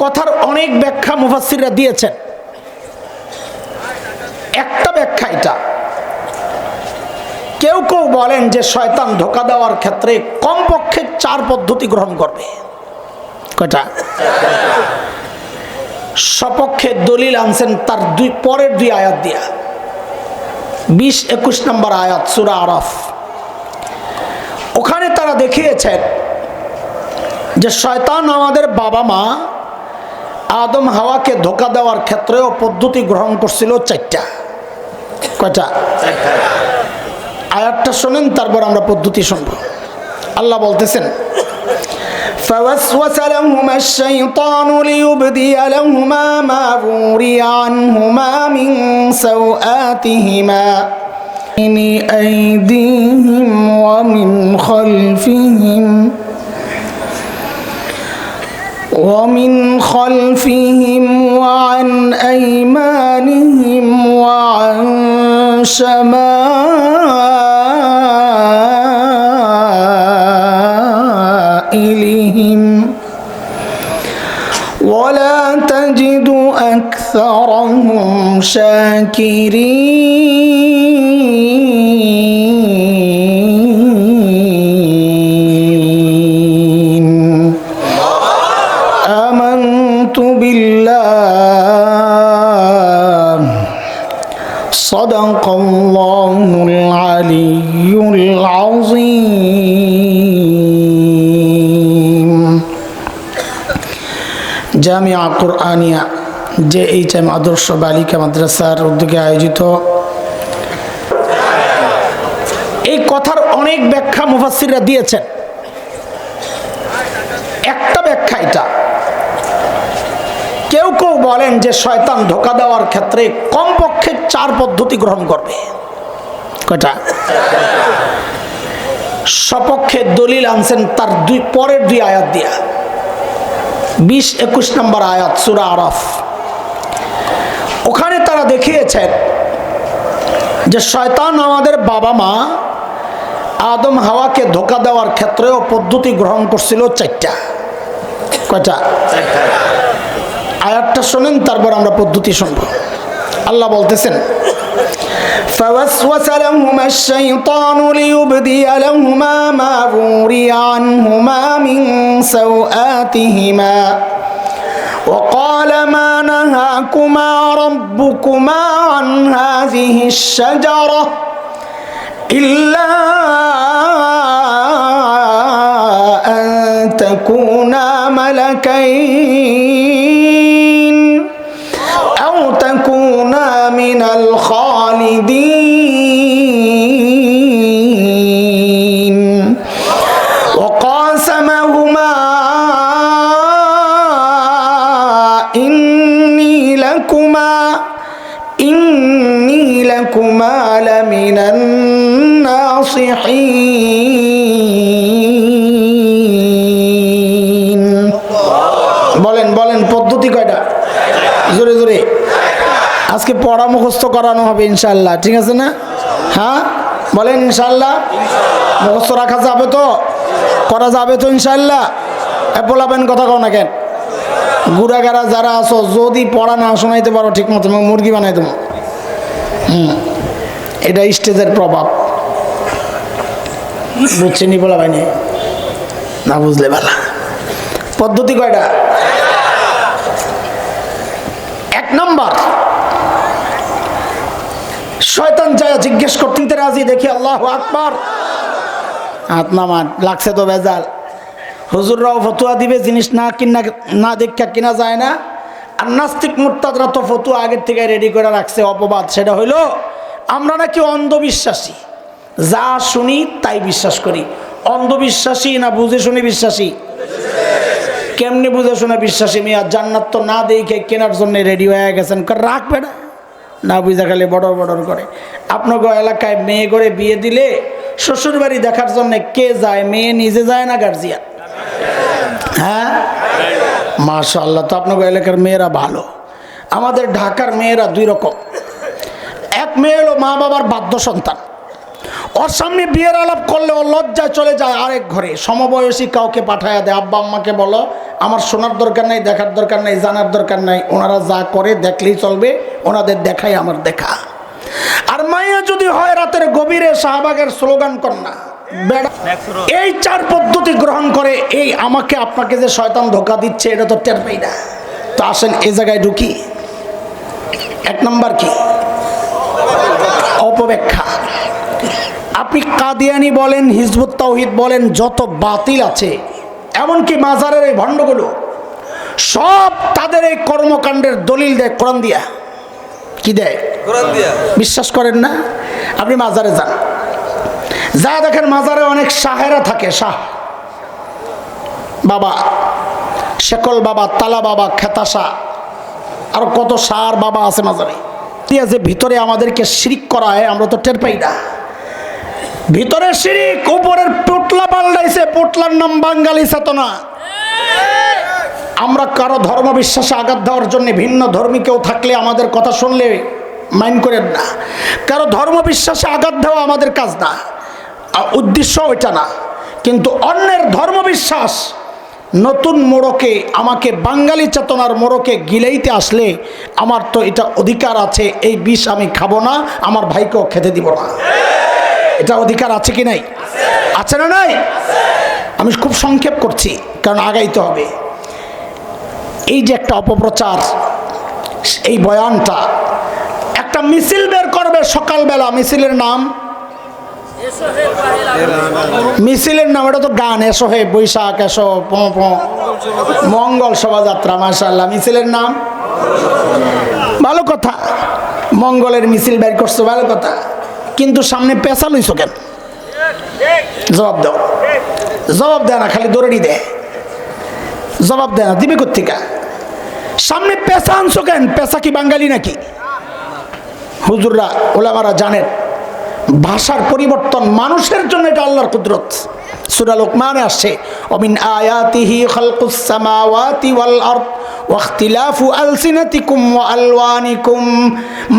কথার অনেক ব্যাখ্যা মুফাসসিররা দিয়েছেন। একটা ব্যাখ্যা এটা, কেউ কেউ বলেন যে শয়তান ধোঁকা দেওয়ার ক্ষেত্রে কমপক্ষে 4 পদ্ধতি গ্রহণ করবে। কয়টা? সপক্ষে দলিল আনছেন তার পরের 2 আয়াত দিয়া, 20-21 নম্বর আয়াত সূরা আরাফ। ওখানে তারা দেখিয়েছেন যে শয়তান আমাদের বাবা মা আদম হাওয়াকে ধোঁকা দেওয়ার ক্ষেত্রেও পদ্ধতি গ্রহণ করছিল 4টা। কয়টা? আয়াতটা শোনেন, তারপর আমরা পদ্ধতি শুনব। আল্লাহ বলতেছেন, فوسوس لهما الشيطان ليبدي لهما ما وري عنهما من سوآتهما من أيديهم ومن خلفهم وعن أيمانهم وعن شمائلهم ولا تجد أكثرهم شاكرين آمنت بالله صدق الله العلي العظيم। জামিয়া কুরআনিয়া JHM আদর্শ বালিকা মাদ্রাসার উদ্যোগে আয়োজিত এই কথার অনেক ব্যাখ্যা মুফাসসিররা দিয়েছেন। একটা ব্যাখ্যা এটা, কেউ কেউ বলেন যে শয়তান ধোঁকা দেওয়ার ক্ষেত্রে কমপক্ষে 4 পদ্ধতি গ্রহণ করবে। কয়টা? সপক্ষে দলিল আনছেন তার পরের 2 আয়াত দিয়া, 20-21 নম্বর আয়াত সূরা আরাফ। ওখানে তারা দেখিয়েছেন যে শয়তান আমাদের বাবা মা আদম হাওয়াকে ধোঁকা দেওয়ার ক্ষেত্রেও পদ্ধতি গ্রহণ করছিল 4টা। কয়টা? আয়াতটা শোনেন, তারপর আমরা পদ্ধতি শুনব। আল্লাহ বলতেছেন, فوسوس لهما الشيطان ليبدي لهما ما وري عنهما من سوآتهما وقال ما نهاكما ربكما عن هذه الشجرة إلا أن تكونا ملكين أو تكونا من الخالدين وقاسمهما إني لكما لمن الناصحين। বলেন বলেন পদ্ধতি কয়টা? জোরে জোরে। আজকে পড়া মুখস্থ করানো হবে ইনশাআল্লাহ, ঠিক আছে না? হ্যাঁ বলেন ইনশাআল্লাহ। মুখস্থ রাখা যাবে তো? করা যাবে তো ইনশাআল্লাহ? বলাবেন কথা কও না কেন? গুড়াগাড়া যারা আছো, যদি পড়া না শোনাইতে পারো ঠিক মতো, মুরগি বানাই দেবো। এটা স্টেজের প্রভাব, বুঝছেনি? বলা ভাই না বুঝলে ভালো। পদ্ধতি কয়টা? 1 নম্বর, শয়তান যায় জিজ্ঞেস করতে রাজি, দেখি আল্লাহু আকবার, হাত নামান, লাগছে তো বেজাল। হুজুররাও ফতুয়া দিবে, জিনিস না দেখা কিনা যায় না। আর নাস্তিক মুরতাদরা তো ফতুয়া আগের থেকে রেডি করে রাখছে অপবাদ। সেটা হইল আমরা নাকি অন্ধবিশ্বাসী, যা শুনি তাই বিশ্বাস করি। অন্ধবিশ্বাসী না বুঝে শুনে বিশ্বাসী? কেমনি বুঝে শুনে বিশ্বাসী? মিয়া জান্নাত তো না দেখে কেনার জন্য রেডি হয়ে গেছেন, রাখবে না, না বুঝা খালি বড়র বড়র করে। আপনাকে এলাকায় মেয়ে করে বিয়ে দিলে শ্বশুর বাড়ি দেখার জন্য কে যায়? মেয়ে নিজে যায় না গার্জিয়ান? হ্যাঁ মাশাআল্লাহ, তো আপনাকে এলাকার মেয়েরা ভালো। আমাদের ঢাকার মেয়েরা 2 রকম। এক মেয়ে হলো মা বাবার বাধ্য সন্তান, ওর সামনে বিয়ের আলাপ করলে ও লজ্জায় চলে যায় আরেক ঘরে, সমবয়সী কাউকে পাঠায়া দেয়, আব্বা আম্মাকে বলো আমার শোনার দরকার নাই, দেখার দরকার নাই, জানার দরকার নাই, ওনারা যা করে দেখলেই চলবে, ওনাদের দেখাই আমার দেখা। আর মাইয়া যদি হয় রাতের গভীরে শাহবাগের স্লোগান কন্যা, এই 4 পদ্ধতি গ্রহণ করে এই আমাকে আপনাকে যে শয়তান ধোকা দিচ্ছে এটা তো টের পাই না। তো আসেন এই জায়গায় ঢুকি। 1 নম্বর কি? অপব্যাখ্যা। আপনি কাদিয়ানি বলেন, হিজবুত তাওহীদ বলেন, যত বাতিল আছে, এমনকি মাজারের এই ভণ্ডগুলো সব তাদের এই কর্মকাণ্ডের দলিল দেয় কোরআন দিয়া। কি দেয়? কোরআন দিয়া। বিশ্বাস করেন না? আপনি মাজারে যান, যা দেখেন মাজারে অনেক শাহেরা থাকে, শাহ বাবা, শেকল বাবা, তালা বাবা, খেতা শাহ, আর কত শাহ বাবা আছে মাজারে। যে ভিতরে আমাদেরকে শিরিক করা হয় আমরা তো টের পাই না। ভিতরে শিরিক, উপরের পোটলা পাল্টাইছে, পোটলার নাম বাঙালি চেতনা। আমরা কারো ধর্ম বিশ্বাসে আঘাত দেওয়ার জন্য, ভিন্ন ধর্মী কেউ থাকলে আমাদের কথা শুনলে মাইন্ড করেন না, কারো ধর্ম বিশ্বাসে আঘাত দেওয়া আমাদের কাজ না, উদ্দেশ্য ওইটা না। কিন্তু অন্যের ধর্ম বিশ্বাস নতুন মোড়কে, আমাকে বাঙালি চেতনার মোড়কে গিলাইতে আসলে আমার তো এটা অধিকার আছে, এই বিষ আমি খাবো না, আমার ভাইকেও খেতে দিব না। এটা অধিকার আছে কি নাই? আছে না নাই? আমি খুব সংক্ষেপ করছি কারণ আগাইতে হবে। এই যে একটা অপপ্রচার, এই বয়ানটা, একটা মিছিল বের করবে সকালবেলা, মিছিলের নাম, মিছিলের নাম এটা তো গান, এসো হে বৈশাখ, এসো মঙ্গল শোভাযাত্রা, মাশাআল্লাহ। মিছিলের নাম ভালো কথা, মঙ্গলের মিছিল বের করছো, ভালো কথা, কিন্তু সামনে পেঁচা লইছো কেন? জবাব দাও। জবাব দেয় না, খালি দৌড়ি দেয়, জবাব দেয় না, দিবে কোত্থেকে? সামনে পেঁচা আনছো কেন? পেঁচা কি বাঙালি নাকি? হুজুররা, ওলামারা জানেন ভাষার পরিবর্তন মানুষের জন্য এটা আল্লাহর কুদরত। সূরা লোকমানে আসছে, ওমিন আয়াতিহি খালকুস সামাওয়াতি ওয়াল আরদ ওয়া ইখতিলাফু আলসিনাতিকুম ওয়া আলওয়ানিকুম।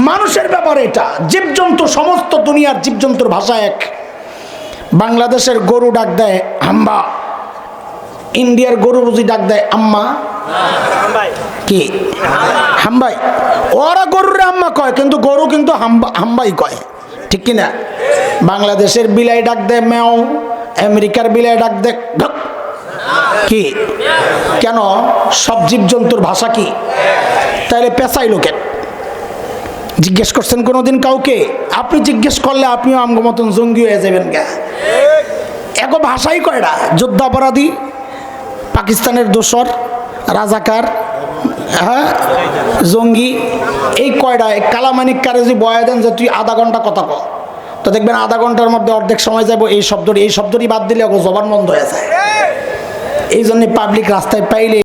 মানুষের ব্যাপারে এটা, জীবজন্তু, সমস্ত দুনিয়ার জীবজন্তুর ভাষা এক। বাংলাদেশের গরু ডাক দেয় হাম্বা, ইন্ডিয়ার গরু বুঝি ডাক দেয় আম্মা, কি হাম্বাই। ওরা গরুরে আম্মা কয়, কিন্তু গরু কিন্তু হাম্বাই কয়, ঠিক কিনা? বাংলাদেশের বিলাই ডাক দেয় ম্যাও, আমেরিকার বিলাই ডাক দেয় কি? কেন? সব জীবজন্তুর ভাষা কি? তাহলে পেঁচাই লোকের জিজ্ঞেস করছেন কোনোদিন কাউকে? আপনি জিজ্ঞেস করলে আপনিও আমগো মতন জঙ্গি হয়ে যাবেন গা। এগো ভাষাই কয়টা, যুদ্ধাপরাধী, পাকিস্তানের দোসর, রাজাকার, হ্যাঁ জঙ্গি, এই কয়টা। কালামানিক কারে যদি বয়া দেন যে তুই আধা ঘন্টা কথা কও, তো দেখবেন আধা ঘন্টার মধ্যে অর্ধেক সময় যাবো এই শব্দটি বাদ দিলে জবান বন্ধ হয়ে যায়। এই জন্য পাবলিক রাস্তায় পাইলে